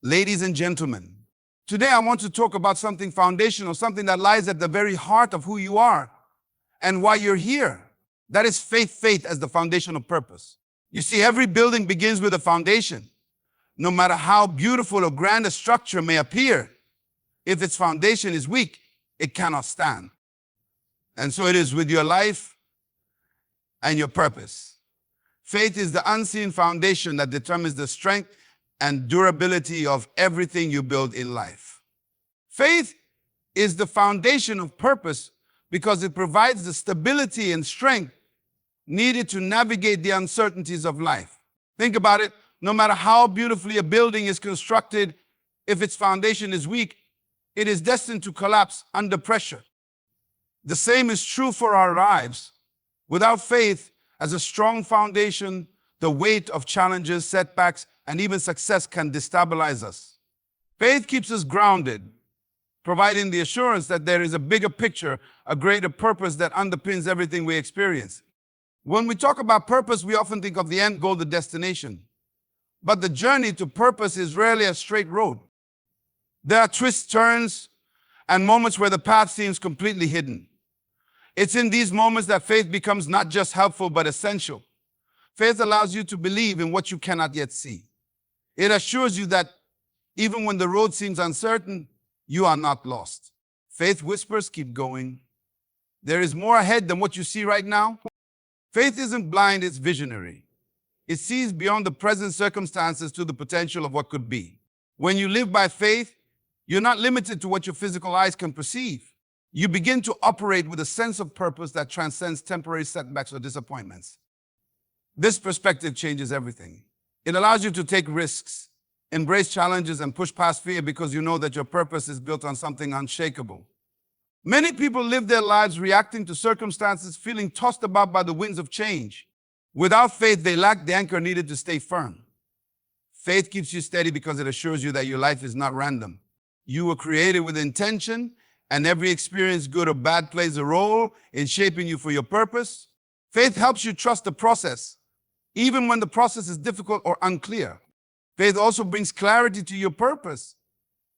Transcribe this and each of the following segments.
Ladies and gentlemen, today I want to talk about something foundational, something that lies at the very heart of who you are and why you're here. That is faith as the foundation of purpose. You see, every building begins with a foundation. No matter how beautiful or grand a structure may appear, if its foundation is weak, it cannot stand. And so it is with your life and your purpose. Faith is the unseen foundation that determines the strength and durability of everything you build in life. Faith is the foundation of purpose because it provides the stability and strength needed to navigate the uncertainties of life. Think about it. No matter how beautifully a building is constructed, if its foundation is weak, it is destined to collapse under pressure. The same is true for our lives. Without faith as a strong foundation, the weight of challenges, setbacks, and even success can destabilize us. Faith keeps us grounded, providing the assurance that there is a bigger picture, a greater purpose that underpins everything we experience. When we talk about purpose, we often think of the end goal, the destination. But the journey to purpose is rarely a straight road. There are twists, turns, and moments where the path seems completely hidden. It's in these moments that faith becomes not just helpful, but essential. Faith allows you to believe in what you cannot yet see. It assures you that even when the road seems uncertain, you are not lost. Faith whispers, keep going. There is more ahead than what you see right now. Faith isn't blind, it's visionary. It sees beyond the present circumstances to the potential of what could be. When you live by faith, you're not limited to what your physical eyes can perceive. You begin to operate with a sense of purpose that transcends temporary setbacks or disappointments. This perspective changes everything. It allows you to take risks, embrace challenges, and push past fear because you know that your purpose is built on something unshakable. Many people live their lives reacting to circumstances, feeling tossed about by the winds of change. Without faith, they lack the anchor needed to stay firm. Faith keeps you steady because it assures you that your life is not random. You were created with intention, and every experience, good or bad, plays a role in shaping you for your purpose. Faith helps you trust the process, even when the process is difficult or unclear. Faith also brings clarity to your purpose.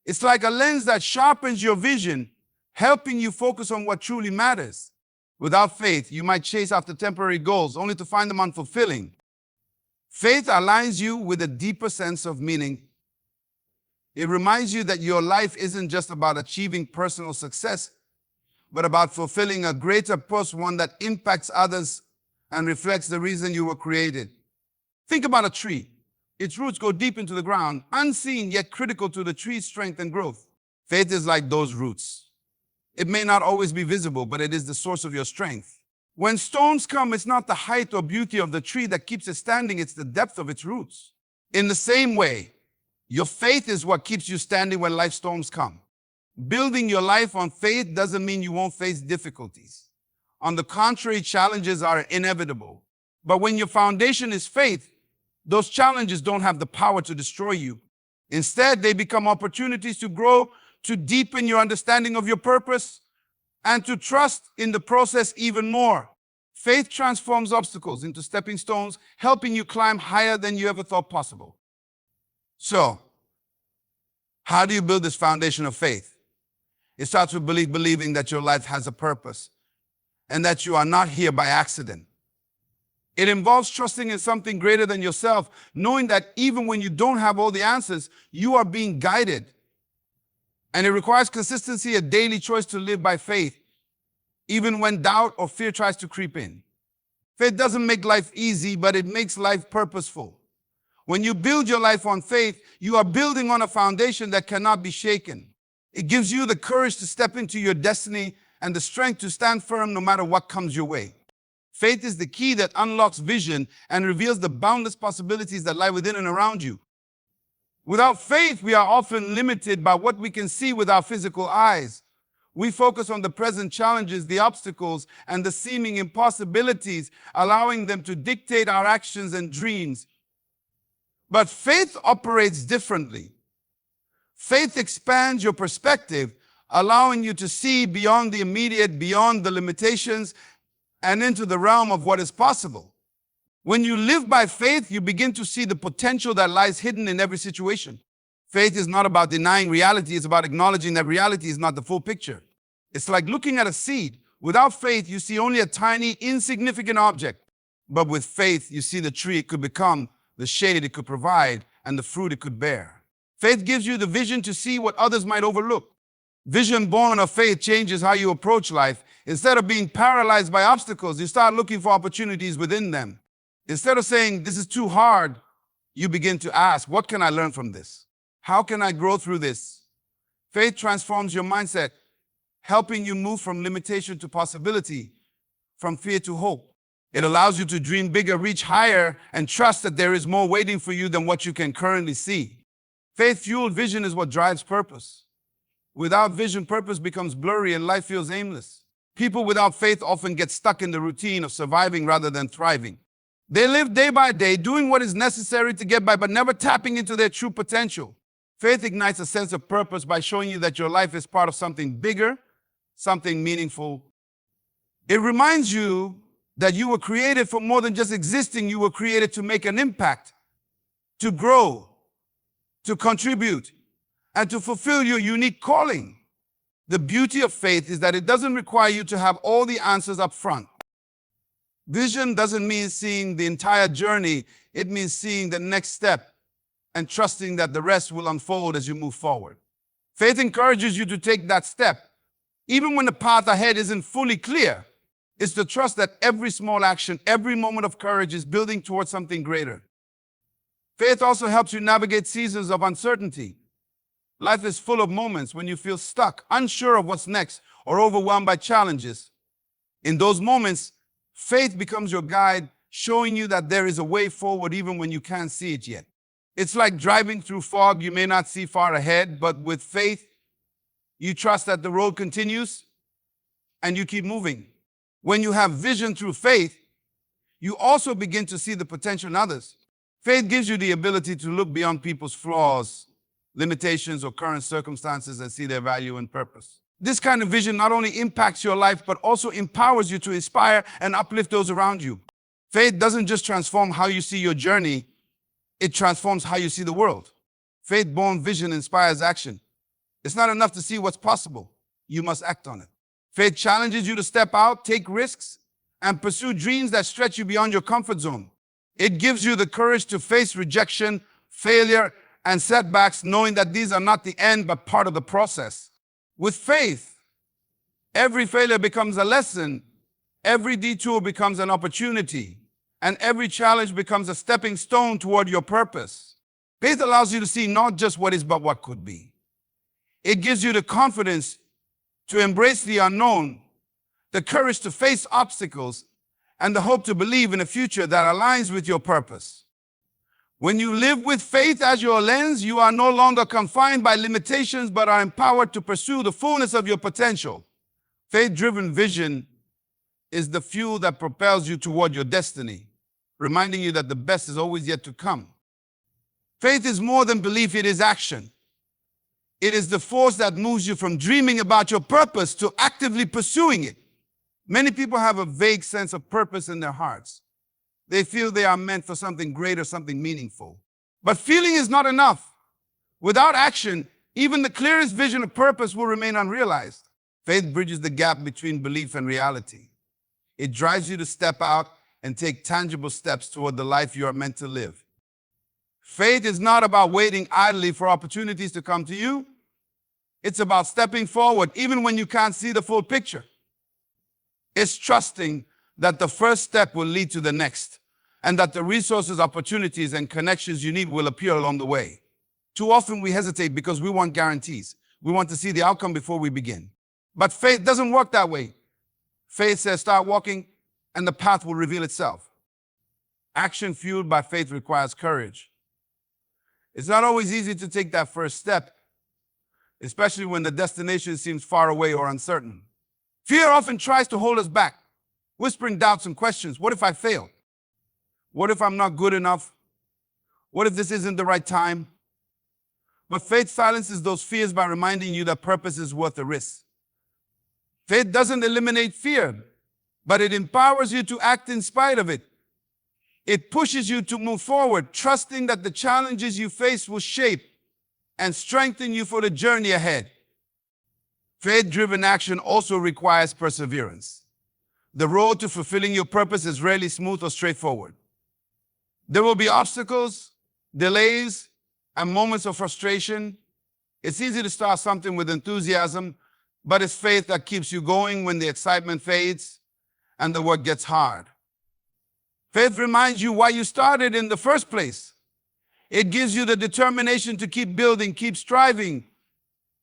It's like a lens that sharpens your vision, helping you focus on what truly matters. Without faith, you might chase after temporary goals only to find them unfulfilling. Faith aligns you with a deeper sense of meaning. It reminds you that your life isn't just about achieving personal success, but about fulfilling a greater purpose, one that impacts others and reflects the reason you were created. Think about a tree. Its roots go deep into the ground, unseen yet critical to the tree's strength and growth. Faith is like those roots. It may not always be visible, but it is the source of your strength. When storms come, it's not the height or beauty of the tree that keeps it standing, it's the depth of its roots. In the same way, your faith is what keeps you standing when life storms come. Building your life on faith doesn't mean you won't face difficulties. On the contrary, challenges are inevitable. But when your foundation is faith, those challenges don't have the power to destroy you. Instead, they become opportunities to grow, to deepen your understanding of your purpose, and to trust in the process even more. Faith transforms obstacles into stepping stones, helping you climb higher than you ever thought possible. So, how do you build this foundation of faith? It starts with believing that your life has a purpose and that you are not here by accident. It involves trusting in something greater than yourself, knowing that even when you don't have all the answers, you are being guided. And it requires consistency, a daily choice to live by faith, even when doubt or fear tries to creep in. Faith doesn't make life easy, but it makes life purposeful. When you build your life on faith, you are building on a foundation that cannot be shaken. It gives you the courage to step into your destiny and the strength to stand firm no matter what comes your way. Faith is the key that unlocks vision and reveals the boundless possibilities that lie within and around you. Without faith, we are often limited by what we can see with our physical eyes. We focus on the present challenges, the obstacles, and the seeming impossibilities, allowing them to dictate our actions and dreams. But faith operates differently. Faith expands your perspective, allowing you to see beyond the immediate, beyond the limitations, and into the realm of what is possible. When you live by faith, you begin to see the potential that lies hidden in every situation. Faith is not about denying reality, it's about acknowledging that reality is not the full picture. It's like looking at a seed. Without faith, you see only a tiny, insignificant object. But with faith, you see the tree it could become, the shade it could provide, and the fruit it could bear. Faith gives you the vision to see what others might overlook. Vision born of faith changes how you approach life. Instead of being paralyzed by obstacles, you start looking for opportunities within them. Instead of saying, this is too hard, you begin to ask, what can I learn from this? How can I grow through this? Faith transforms your mindset, helping you move from limitation to possibility, from fear to hope. It allows you to dream bigger, reach higher, and trust that there is more waiting for you than what you can currently see. Faith-fueled vision is what drives purpose. Without vision, purpose becomes blurry and life feels aimless. People without faith often get stuck in the routine of surviving rather than thriving. They live day by day, doing what is necessary to get by, but never tapping into their true potential. Faith ignites a sense of purpose by showing you that your life is part of something bigger, something meaningful. It reminds you that you were created for more than just existing. You were created to make an impact, to grow, to contribute, and to fulfill your unique calling. The beauty of faith is that it doesn't require you to have all the answers up front. Vision doesn't mean seeing the entire journey. It means seeing the next step and trusting that the rest will unfold as you move forward. Faith encourages you to take that step, even when the path ahead isn't fully clear. It's the trust that every small action, every moment of courage is building towards something greater. Faith also helps you navigate seasons of uncertainty. Life is full of moments when you feel stuck, unsure of what's next, or overwhelmed by challenges. In those moments, faith becomes your guide, showing you that there is a way forward even when you can't see it yet. It's like driving through fog. You may not see far ahead, but with faith, you trust that the road continues and you keep moving. When you have vision through faith, you also begin to see the potential in others. Faith gives you the ability to look beyond people's flaws, limitations, or current circumstances and see their value and purpose. This kind of vision not only impacts your life, but also empowers you to inspire and uplift those around you. Faith doesn't just transform how you see your journey, it transforms how you see the world. Faith-born vision inspires action. It's not enough to see what's possible. You must act on it. Faith challenges you to step out, take risks, and pursue dreams that stretch you beyond your comfort zone. It gives you the courage to face rejection, failure, and setbacks, knowing that these are not the end, but part of the process. With faith, every failure becomes a lesson, every detour becomes an opportunity, and every challenge becomes a stepping stone toward your purpose. Faith allows you to see not just what is, but what could be. It gives you the confidence to embrace the unknown, the courage to face obstacles, and the hope to believe in a future that aligns with your purpose. When you live with faith as your lens, you are no longer confined by limitations, but are empowered to pursue the fullness of your potential. Faith-driven vision is the fuel that propels you toward your destiny, reminding you that the best is always yet to come. Faith is more than belief, it is action. It is the force that moves you from dreaming about your purpose to actively pursuing it. Many people have a vague sense of purpose in their hearts. They feel they are meant for something greater, something meaningful. But feeling is not enough. Without action, even the clearest vision of purpose will remain unrealized. Faith bridges the gap between belief and reality. It drives you to step out and take tangible steps toward the life you are meant to live. Faith is not about waiting idly for opportunities to come to you. It's about stepping forward even when you can't see the full picture. It's trusting that the first step will lead to the next, and that the resources, opportunities, and connections you need will appear along the way. Too often we hesitate because we want guarantees. We want to see the outcome before we begin. But faith doesn't work that way. Faith says start walking and the path will reveal itself. Action fueled by faith requires courage. It's not always easy to take that first step, especially when the destination seems far away or uncertain. Fear often tries to hold us back, whispering doubts and questions. What if I fail? What if I'm not good enough? What if this isn't the right time? But faith silences those fears by reminding you that purpose is worth the risk. Faith doesn't eliminate fear, but it empowers you to act in spite of it. It pushes you to move forward, trusting that the challenges you face will shape and strengthen you for the journey ahead. Faith-driven action also requires perseverance. The road to fulfilling your purpose is rarely smooth or straightforward. There will be obstacles, delays, and moments of frustration. It's easy to start something with enthusiasm, but it's faith that keeps you going when the excitement fades and the work gets hard. Faith reminds you why you started in the first place. It gives you the determination to keep building, keep striving,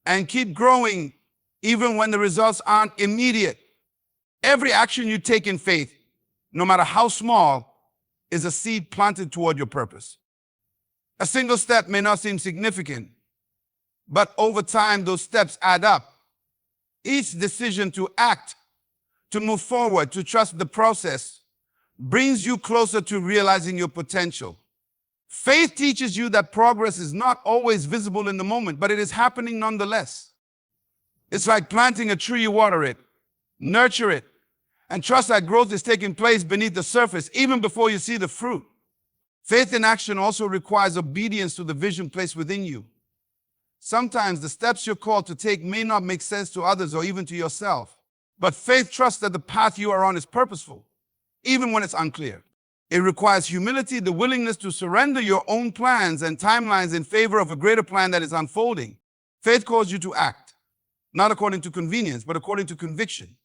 and keep growing, even when the results aren't immediate. Every action you take in faith, no matter how small, is a seed planted toward your purpose. A single step may not seem significant, but over time, those steps add up. Each decision to act, to move forward, to trust the process, brings you closer to realizing your potential. Faith teaches you that progress is not always visible in the moment, but it is happening nonetheless. It's like planting a tree. You water it, nurture it, and trust that growth is taking place beneath the surface, even before you see the fruit. Faith in action also requires obedience to the vision placed within you. Sometimes the steps you're called to take may not make sense to others or even to yourself, but faith trusts that the path you are on is purposeful, even when it's unclear. It requires humility, the willingness to surrender your own plans and timelines in favor of a greater plan that is unfolding. Faith calls you to act, not according to convenience, but according to conviction.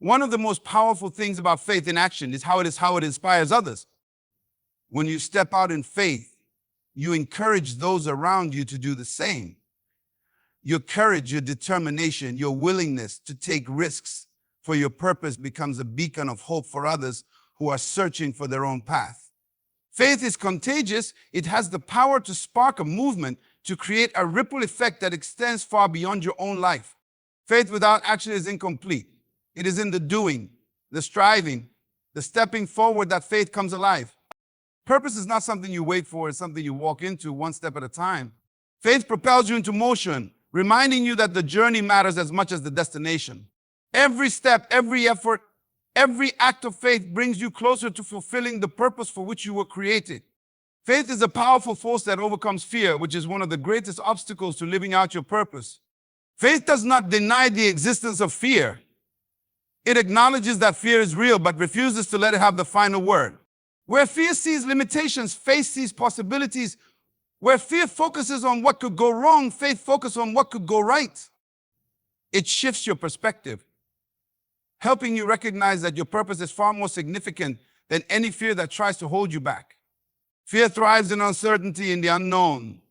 One of the most powerful things about faith in action is how it inspires others. When you step out in faith, you encourage those around you to do the same. Your courage, your determination, your willingness to take risks for your purpose becomes a beacon of hope for others who are searching for their own path. Faith is contagious. It has the power to spark a movement, to create a ripple effect that extends far beyond your own life. Faith without action is incomplete. It is in the doing, the striving, the stepping forward that faith comes alive. Purpose is not something you wait for, it's something you walk into one step at a time. Faith propels you into motion, reminding you that the journey matters as much as the destination. Every step, every effort, every act of faith brings you closer to fulfilling the purpose for which you were created. Faith is a powerful force that overcomes fear, which is one of the greatest obstacles to living out your purpose. Faith does not deny the existence of fear. It acknowledges that fear is real, but refuses to let it have the final word. Where fear sees limitations, faith sees possibilities. Where fear focuses on what could go wrong, faith focuses on what could go right. It shifts your perspective, helping you recognize that your purpose is far more significant than any fear that tries to hold you back. Fear thrives in uncertainty, in the unknown.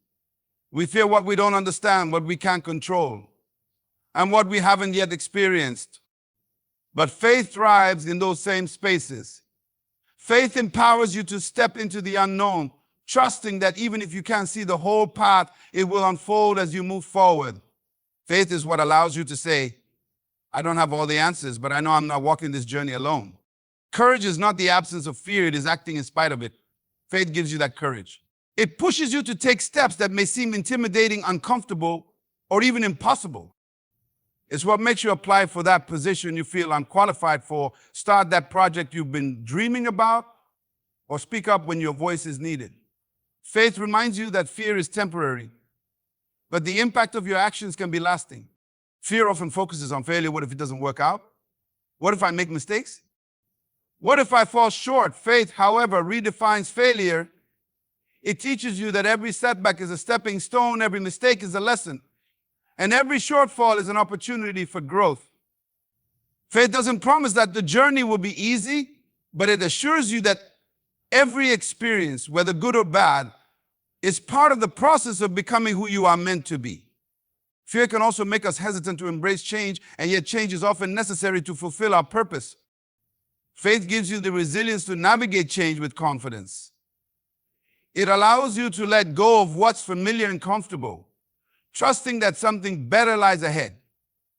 We fear what we don't understand, what we can't control, and what we haven't yet experienced. But faith thrives in those same spaces. Faith empowers you to step into the unknown, trusting that even if you can't see the whole path, it will unfold as you move forward. Faith is what allows you to say, I don't have all the answers, but I know I'm not walking this journey alone. Courage is not the absence of fear, it is acting in spite of it. Faith gives you that courage. It pushes you to take steps that may seem intimidating, uncomfortable, or even impossible. It's what makes you apply for that position you feel unqualified for, start that project you've been dreaming about, or speak up when your voice is needed. Faith reminds you that fear is temporary, but the impact of your actions can be lasting. Fear often focuses on failure. What if it doesn't work out? What if I make mistakes? What if I fall short? Faith, however, redefines failure. It teaches you that every setback is a stepping stone, every mistake is a lesson, and every shortfall is an opportunity for growth. Faith doesn't promise that the journey will be easy, but it assures you that every experience, whether good or bad, is part of the process of becoming who you are meant to be. Fear can also make us hesitant to embrace change, and yet change is often necessary to fulfill our purpose. Faith gives you the resilience to navigate change with confidence. It allows you to let go of what's familiar and comfortable, trusting that something better lies ahead.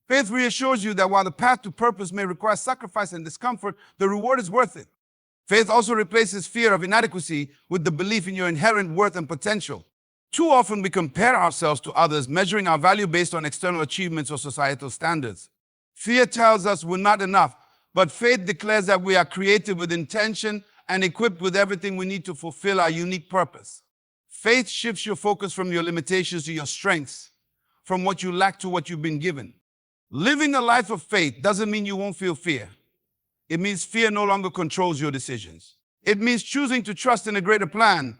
Faith reassures you that while the path to purpose may require sacrifice and discomfort, the reward is worth it. Faith also replaces fear of inadequacy with the belief in your inherent worth and potential. Too often we compare ourselves to others, measuring our value based on external achievements or societal standards. Fear tells us we're not enough, but faith declares that we are created with intention and equipped with everything we need to fulfill our unique purpose. Faith shifts your focus from your limitations to your strengths, from what you lack to what you've been given. Living a life of faith doesn't mean you won't feel fear. It means fear no longer controls your decisions. It means choosing to trust in a greater plan,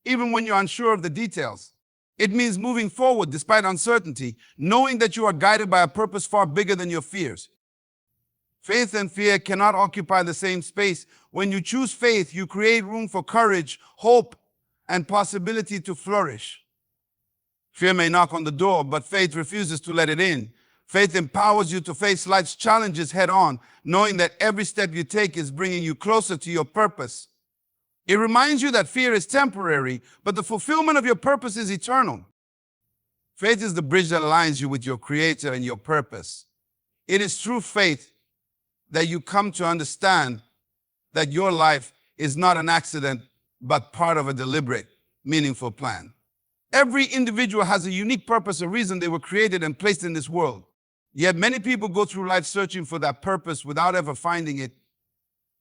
even when you're unsure of the details. It means moving forward despite uncertainty, knowing that you are guided by a purpose far bigger than your fears. Faith and fear cannot occupy the same space. When you choose faith, you create room for courage, hope, and possibility to flourish. Fear may knock on the door, but faith refuses to let it in. Faith empowers you to face life's challenges head on, knowing that every step you take is bringing you closer to your purpose. It reminds you that fear is temporary, but the fulfillment of your purpose is eternal. Faith is the bridge that aligns you with your Creator and your purpose. It is through faith that you come to understand that your life is not an accident, but part of a deliberate, meaningful plan. Every individual has a unique purpose, a reason they were created and placed in this world. Yet many people go through life searching for that purpose without ever finding it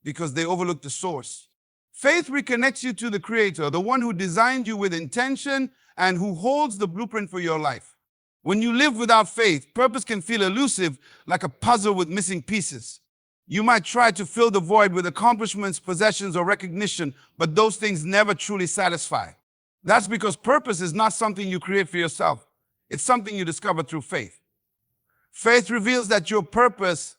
because they overlook the source. Faith reconnects you to the Creator, the one who designed you with intention and who holds the blueprint for your life. When you live without faith, purpose can feel elusive, like a puzzle with missing pieces. You might try to fill the void with accomplishments, possessions, or recognition, but those things never truly satisfy. That's because purpose is not something you create for yourself. It's something you discover through faith. Faith reveals that your purpose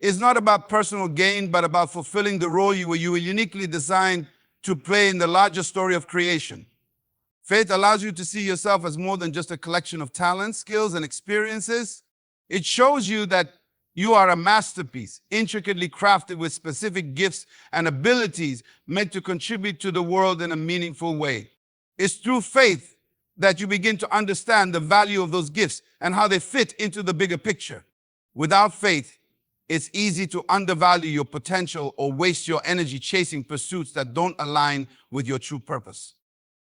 is not about personal gain, but about fulfilling the role you were uniquely designed to play in the larger story of creation. Faith allows you to see yourself as more than just a collection of talents, skills, and experiences. It shows you that you are a masterpiece, intricately crafted with specific gifts and abilities meant to contribute to the world in a meaningful way. It's through faith that you begin to understand the value of those gifts and how they fit into the bigger picture. Without faith, it's easy to undervalue your potential or waste your energy chasing pursuits that don't align with your true purpose.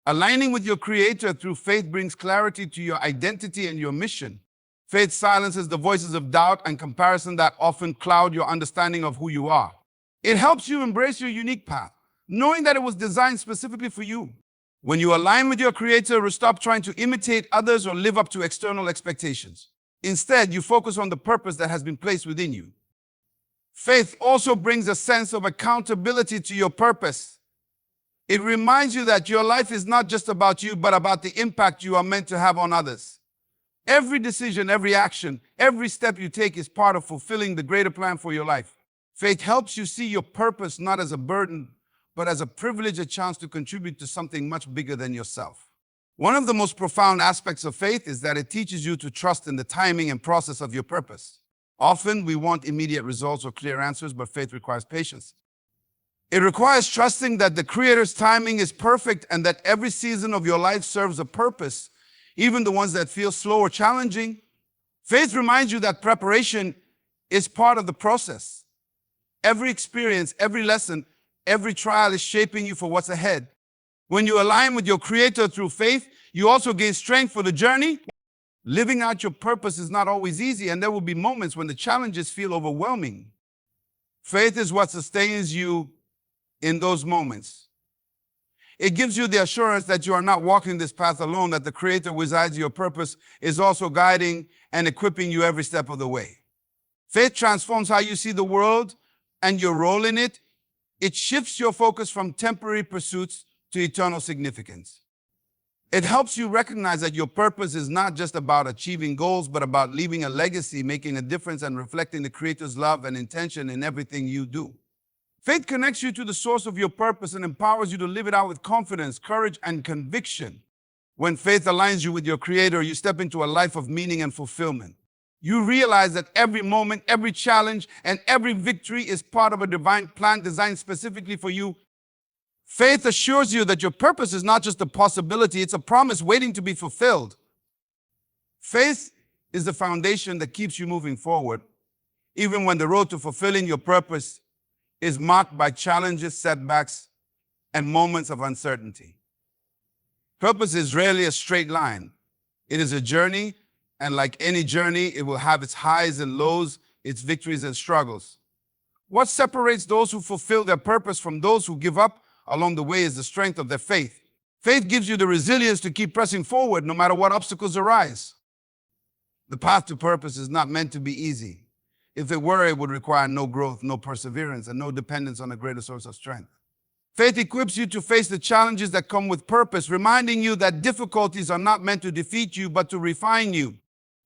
Aligning with your Creator through faith brings clarity to your identity and your mission. Faith silences the voices of doubt and comparison that often cloud your understanding of who you are. It helps you embrace your unique path, knowing that it was designed specifically for you. When you align with your Creator, stop trying to imitate others or live up to external expectations. Instead, you focus on the purpose that has been placed within you. Faith also brings a sense of accountability to your purpose. It reminds you that your life is not just about you, but about the impact you are meant to have on others. Every decision, every action, every step you take is part of fulfilling the greater plan for your life. Faith helps you see your purpose not as a burden, but as a privilege, a chance to contribute to something much bigger than yourself. One of the most profound aspects of faith is that it teaches you to trust in the timing and process of your purpose. Often we want immediate results or clear answers, but faith requires patience. It requires trusting that the Creator's timing is perfect and that every season of your life serves a purpose, even the ones that feel slow or challenging. Faith reminds you that preparation is part of the process. Every experience, every lesson, every trial is shaping you for what's ahead. When you align with your Creator through faith, you also gain strength for the journey. Living out your purpose is not always easy, and there will be moments when the challenges feel overwhelming. Faith is what sustains you in those moments. It gives you the assurance that you are not walking this path alone, that the Creator who resides in your purpose is also guiding and equipping you every step of the way. Faith transforms how you see the world and your role in it. It shifts your focus from temporary pursuits to eternal significance. It helps you recognize that your purpose is not just about achieving goals, but about leaving a legacy, making a difference, and reflecting the Creator's love and intention in everything you do. Faith connects you to the source of your purpose and empowers you to live it out with confidence, courage, and conviction. When faith aligns you with your Creator, you step into a life of meaning and fulfillment. You realize that every moment, every challenge, and every victory is part of a divine plan designed specifically for you. Faith assures you that your purpose is not just a possibility, it's a promise waiting to be fulfilled. Faith is the foundation that keeps you moving forward, even when the road to fulfilling your purpose is marked by challenges, setbacks, and moments of uncertainty. Purpose is rarely a straight line. It is a journey, and like any journey, it will have its highs and lows, its victories and struggles. What separates those who fulfill their purpose from those who give up along the way is the strength of their faith. Faith gives you the resilience to keep pressing forward no matter what obstacles arise. The path to purpose is not meant to be easy. If it were, it would require no growth, no perseverance, and no dependence on a greater source of strength. Faith equips you to face the challenges that come with purpose, reminding you that difficulties are not meant to defeat you, but to refine you.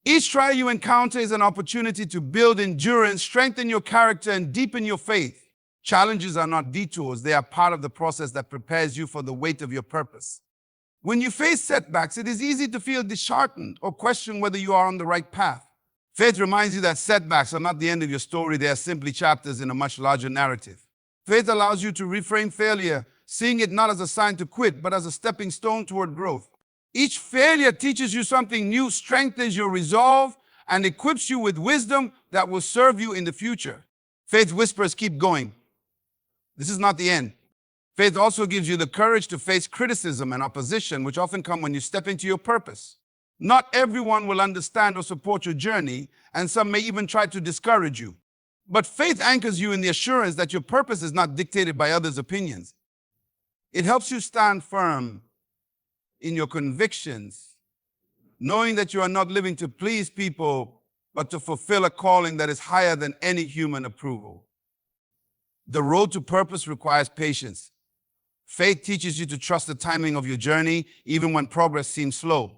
Each trial you encounter is an opportunity to build endurance, strengthen your character, and deepen your faith. Challenges are not detours. They are part of the process that prepares you for the weight of your purpose. When you face setbacks, it is easy to feel disheartened or question whether you are on the right path. Faith reminds you that setbacks are not the end of your story. They are simply chapters in a much larger narrative. Faith allows you to reframe failure, seeing it not as a sign to quit, but as a stepping stone toward growth. Each failure teaches you something new, strengthens your resolve, and equips you with wisdom that will serve you in the future. Faith whispers, keep going. This is not the end. Faith also gives you the courage to face criticism and opposition, which often come when you step into your purpose. Not everyone will understand or support your journey, and some may even try to discourage you. But faith anchors you in the assurance that your purpose is not dictated by others' opinions. It helps you stand firm in your convictions, knowing that you are not living to please people, but to fulfill a calling that is higher than any human approval. The road to purpose requires patience. Faith teaches you to trust the timing of your journey, even when progress seems slow.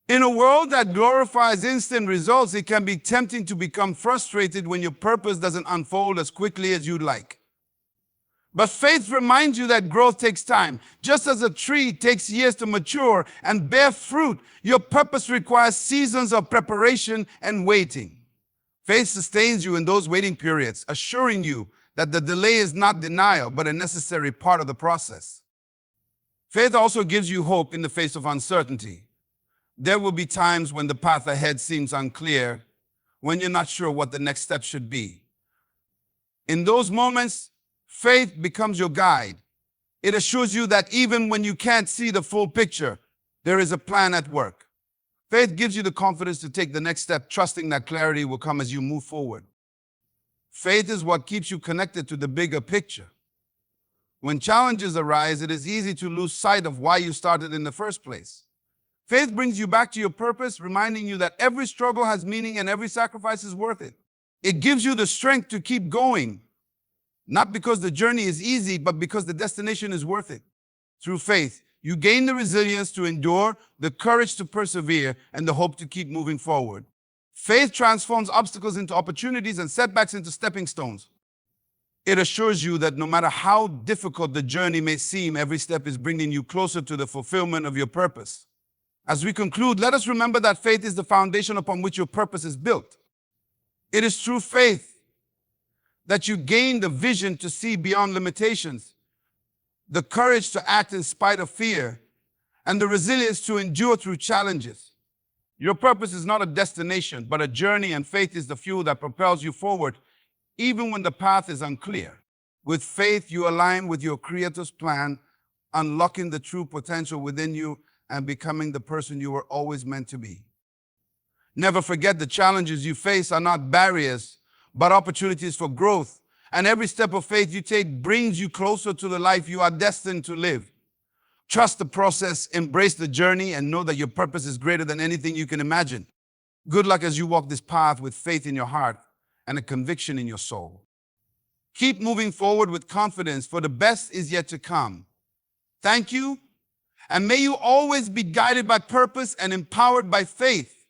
In a world that glorifies instant results, it can be tempting to become frustrated when your purpose doesn't unfold as quickly as you'd like. But faith reminds you that growth takes time. Just as a tree takes years to mature and bear fruit, your purpose requires seasons of preparation and waiting. Faith sustains you in those waiting periods, assuring you that the delay is not denial, but a necessary part of the process. Faith also gives you hope in the face of uncertainty. There will be times when the path ahead seems unclear, when you're not sure what the next step should be. In those moments, faith becomes your guide. It assures you that even when you can't see the full picture, there is a plan at work. Faith gives you the confidence to take the next step, trusting that clarity will come as you move forward. Faith is what keeps you connected to the bigger picture. When challenges arise, it is easy to lose sight of why you started in the first place. Faith brings you back to your purpose, reminding you that every struggle has meaning and every sacrifice is worth it. It gives you the strength to keep going, not because the journey is easy, but because the destination is worth it. Through faith, you gain the resilience to endure, the courage to persevere, and the hope to keep moving forward. Faith transforms obstacles into opportunities and setbacks into stepping stones. It assures you that no matter how difficult the journey may seem, every step is bringing you closer to the fulfillment of your purpose. As we conclude, let us remember that faith is the foundation upon which your purpose is built. It is through faith that you gain the vision to see beyond limitations, the courage to act in spite of fear, and the resilience to endure through challenges. Your purpose is not a destination, but a journey, and faith is the fuel that propels you forward, even when the path is unclear. With faith, you align with your Creator's plan, unlocking the true potential within you and becoming the person you were always meant to be. Never forget, the challenges you face are not barriers, but opportunities for growth. And every step of faith you take brings you closer to the life you are destined to live. Trust the process, embrace the journey, and know that your purpose is greater than anything you can imagine. Good luck as you walk this path with faith in your heart and a conviction in your soul. Keep moving forward with confidence, for the best is yet to come. Thank you, and may you always be guided by purpose and empowered by faith.